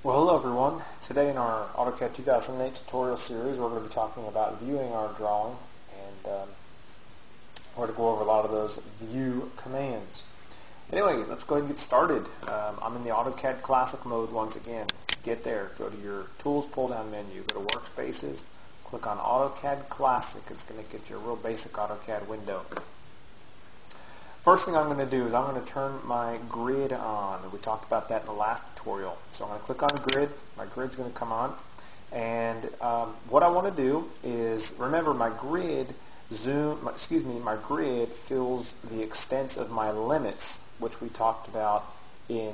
Well, hello everyone. Today in our AutoCAD 2008 tutorial series, we're going to be talking about viewing our drawing, and we're going to go over a lot of those view commands. Anyway, let's go ahead and get started. I'm in the AutoCAD Classic mode once again. Get there, go to your Tools pull-down menu, go to Workspaces, click on AutoCAD Classic. It's going to get you a real basic AutoCAD window. First thing I'm going to do is I'm going to turn my grid on. We talked about that in the last tutorial. So I'm going to click on grid. My grid's going to come on. And what I want to do is, remember, my grid fills the extents of my limits, which we talked about in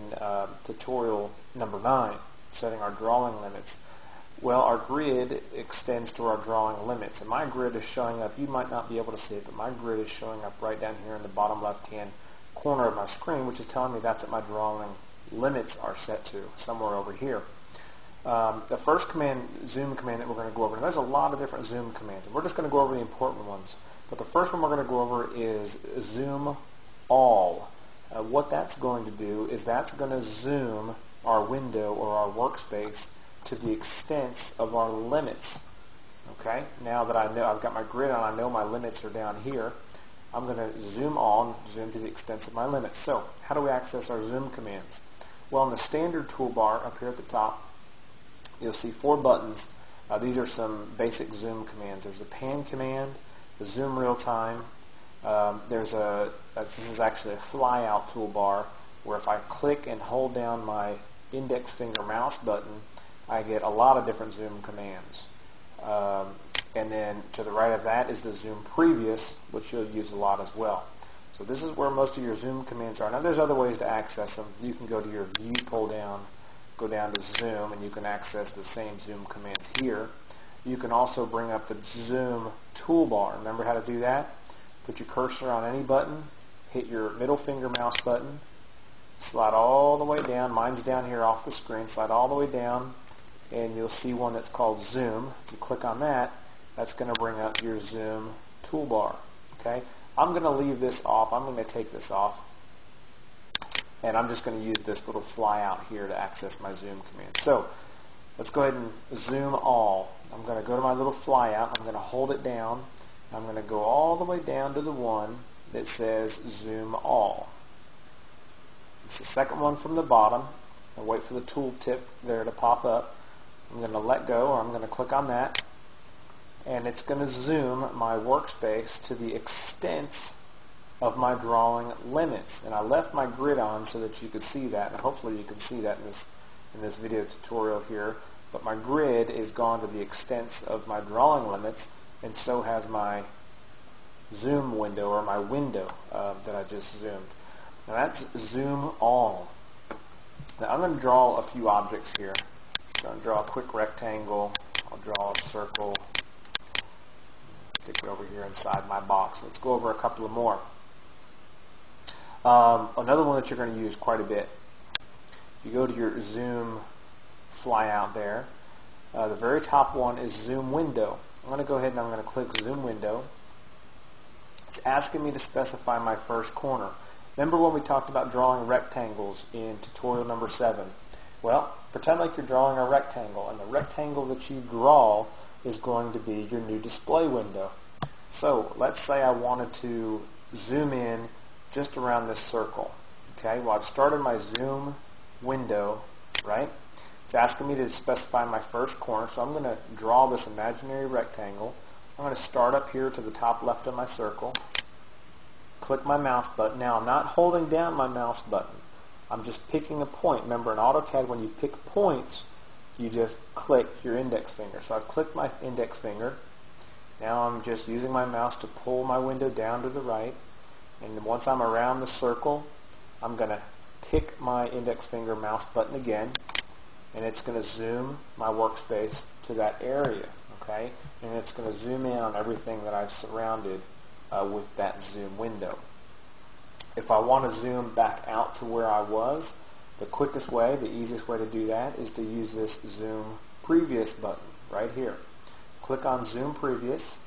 tutorial number 9, setting our drawing limits. Well, our grid extends to our drawing limits, and my grid is showing up. You might not be able to see it, but my grid is showing up right down here in the bottom left-hand corner of my screen, which is telling me that's what my drawing limits are set to, somewhere over here. The first command, zoom command, that we're going to go over, and there's a lot of different zoom commands, and we're just going to go over the important ones. But the first one we're going to go over is zoom all. What that's going to do is that's going to zoom our window or our workspace to the extents of our limits. Okay, now that I know I've got my grid on, I know my limits are down here, I'm going to zoom all and zoom to the extents of my limits. So how do we access our zoom commands? Well, in the standard toolbar up here at the top, you'll see 4 buttons. These are some basic zoom commands. There's the pan command, the zoom real time. This is actually a fly out toolbar where if I click and hold down my index finger mouse button, I get a lot of different zoom commands. And then to the right of that is the zoom previous, which you'll use a lot as well. So this is where most of your zoom commands are. Now there's other ways to access them. You can go to your view pull down, go down to zoom, and you can access the same zoom commands here. You can also bring up the zoom toolbar. Remember how to do that? Put your cursor on any button, hit your middle finger mouse button, slide all the way down. Mine's down here off the screen. Slide all the way down, and you'll see one that's called zoom. If you click on that, that's going to bring up your zoom toolbar. Okay, I'm going to leave this off. I'm going to take this off, and I'm just going to use this little fly out here to access my zoom command. So let's go ahead and zoom all. I'm going to go to my little fly out. I'm going to hold it down. I'm going to go all the way down to the one that says zoom all. It's the second one from the bottom. I'll wait for the tool tip there to pop up. I'm going to let go, or I'm going to click on that, and it's going to zoom my workspace to the extents of my drawing limits. And I left my grid on so that you could see that, and hopefully you can see that in this video tutorial here. But my grid is gone to the extents of my drawing limits, and so has my zoom window, or my window that I just zoomed. Now that's zoom all. Now I'm going to draw a few objects here. I'm going to draw a quick rectangle. I'll draw a circle. Stick it over here inside my box. Let's go over a couple of more. Another one that you're going to use quite a bit. If you go to your zoom fly out there, the very top one is zoom window. I'm going to go ahead and I'm going to click zoom window. It's asking me to specify my first corner. Remember when we talked about drawing rectangles in tutorial number 7? Well, pretend like you're drawing a rectangle, and the rectangle that you draw is going to be your new display window. So let's say I wanted to zoom in just around this circle. Okay, well I've started my zoom window, right? It's asking me to specify my first corner, so I'm going to draw this imaginary rectangle. I'm going to start up here to the top left of my circle. Click my mouse button. Now I'm not holding down my mouse button. I'm just picking a point. Remember in AutoCAD when you pick points, you just click your index finger. So I've clicked my index finger. Now I'm just using my mouse to pull my window down to the right. And once I'm around the circle, I'm going to pick my index finger mouse button again, and it's going to zoom my workspace to that area. Okay? And it's going to zoom in on everything that I've surrounded with that zoom window. If I want to zoom back out to where I was, the quickest way, the easiest way to do that is to use this zoom previous button right here. Click on zoom previous,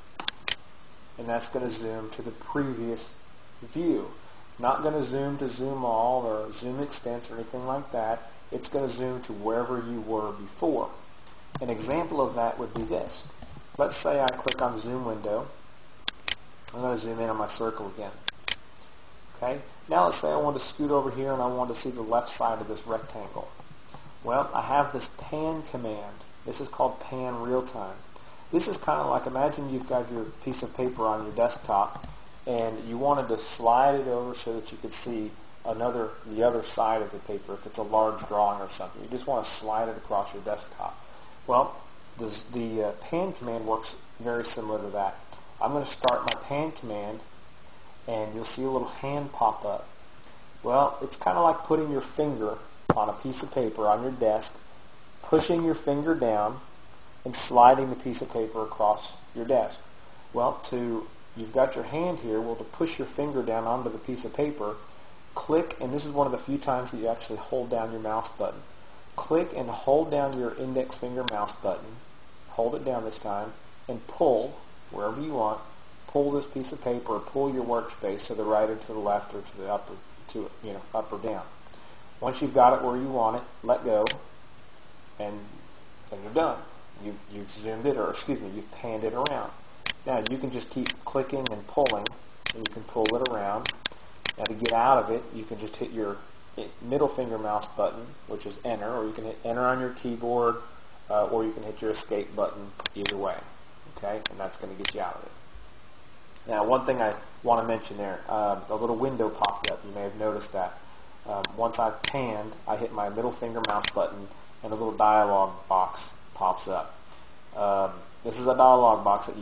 and that's going to zoom to the previous view. Not going to zoom to zoom all or zoom extents or anything like that. it's going to zoom to wherever you were before. An example of that would be this. Let's say I click on Zoom Window. I'm going to zoom in on my circle again. Okay. Now let's say I want to scoot over here and I want to see the left side of this rectangle. Well, I have this pan command. This is called pan real time. This is kind of like, imagine you've got your piece of paper on your desktop and you wanted to slide it over so that you could see the other side of the paper. If it's a large drawing or something, you just want to slide it across your desktop. Well, the pan command works very similar to that. I'm going to start my pan command and you'll see a little hand pop up. Well, it's kind of like putting your finger on a piece of paper on your desk, pushing your finger down and sliding the piece of paper across your desk. Well, you've got your hand here. Well, to push your finger down onto the piece of paper, click, and this is one of the few times that you actually hold down your mouse button. Click and hold down your index finger mouse button, hold it down this time, and pull wherever you want. Pull this piece of paper or pull your workspace to the right or to the left or to the up or down. Once you've got it where you want it, let go, and then you're done. You've zoomed it, or excuse me, you've panned it around. Now you can just keep clicking and pulling, and you can pull it around. Now to get out of it, you can just hit your middle finger mouse button, which is enter, or you can hit enter on your keyboard, or you can hit your escape button, either way. Okay, and that's going to get you out of it. Now, one thing I want to mention there, a little window popped up. You may have noticed that. Once I've panned, I hit my middle finger mouse button, and a little dialog box pops up. This is a dialog box that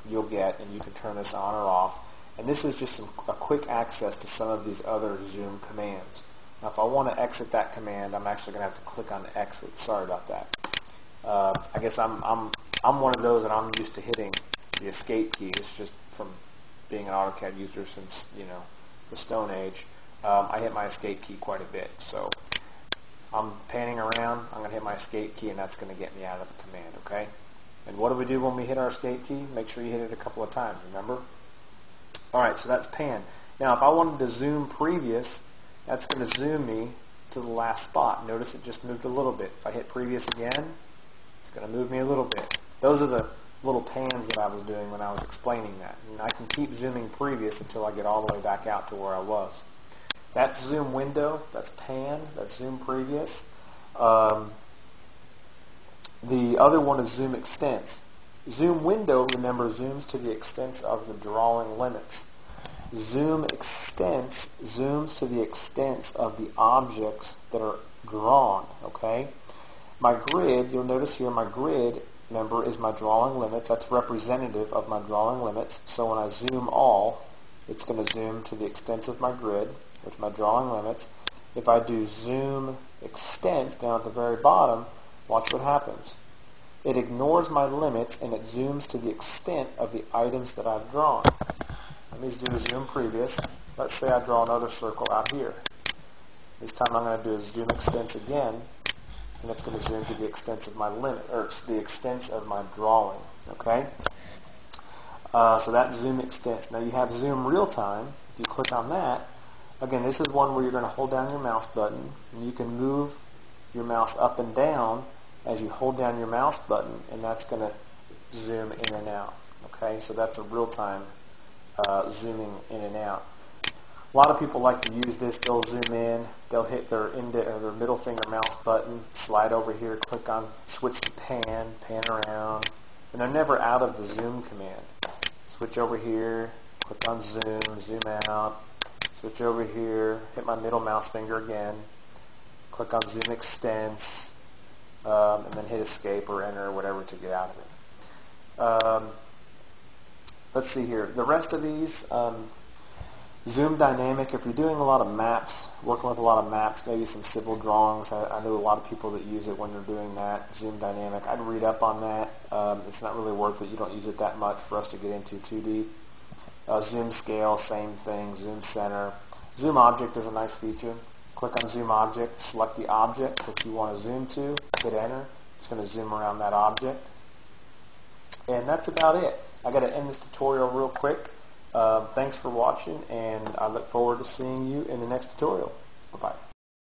you'll get, and you can turn this on or off. And this is just a quick access to some of these other Zoom commands. Now, if I want to exit that command, I'm actually going to have to click on exit. Sorry about that. I guess I'm one of those that I'm used to hitting the escape key. It's just from being an AutoCAD user since the Stone Age. I hit my escape key quite a bit. So I'm panning around. I'm going to hit my escape key, and that's going to get me out of the command. Okay. And what do we do when we hit our escape key? Make sure you hit it a couple of times. Remember. All right. So that's pan. Now, if I wanted to zoom previous, that's going to zoom me to the last spot. Notice it just moved a little bit. If I hit previous again, it's going to move me a little bit. Those are the little pans that I was doing when I was explaining that. And I can keep zooming previous until I get all the way back out to where I was. That's zoom window. That's pan. That's zoom previous. The other one is zoom extents. Zoom window, remember, zooms to the extents of the drawing limits. Zoom extents zooms to the extents of the objects that are drawn. Okay. My grid, you'll notice here, my grid, remember, is my drawing limits. That's representative of my drawing limits. So when I zoom all, it's going to zoom to the extents of my grid, which are my drawing limits. If I do zoom extent down at the very bottom, watch what happens. It ignores my limits and it zooms to the extent of the items that I've drawn. Let me do a zoom previous. Let's say I draw another circle out here. This time I'm going to do a zoom extents again, and it's going to zoom to the extents of my limit, or the extents of my drawing. Okay. So that's zoom extents. Now you have zoom real time. If you click on that, again, this is one where you're going to hold down your mouse button, and you can move your mouse up and down as you hold down your mouse button, and that's going to zoom in and out. Okay, so that's a real time zooming in and out. A lot of people like to use this. They'll zoom in, they'll hit their middle finger mouse button, slide over here, click on switch to pan around, and they're never out of the zoom command. Switch over here, click on zoom, zoom out, switch over here, hit my middle mouse finger again, click on zoom extents, and then hit escape or enter or whatever to get out of it. Let's see here. The rest of these, zoom dynamic, if you're doing a lot of maps, working with a lot of maps, maybe some civil drawings, I know a lot of people that use it when they're doing that, zoom dynamic. I'd read up on that. It's not really worth it. You don't use it that much for us to get into 2D. Zoom scale, same thing. Zoom center. Zoom object is a nice feature. Click on zoom object, select the object that you want to zoom to, hit enter. It's going to zoom around that object. And that's about it. I got to end this tutorial real quick. Thanks for watching, and I look forward to seeing you in the next tutorial. Bye-bye.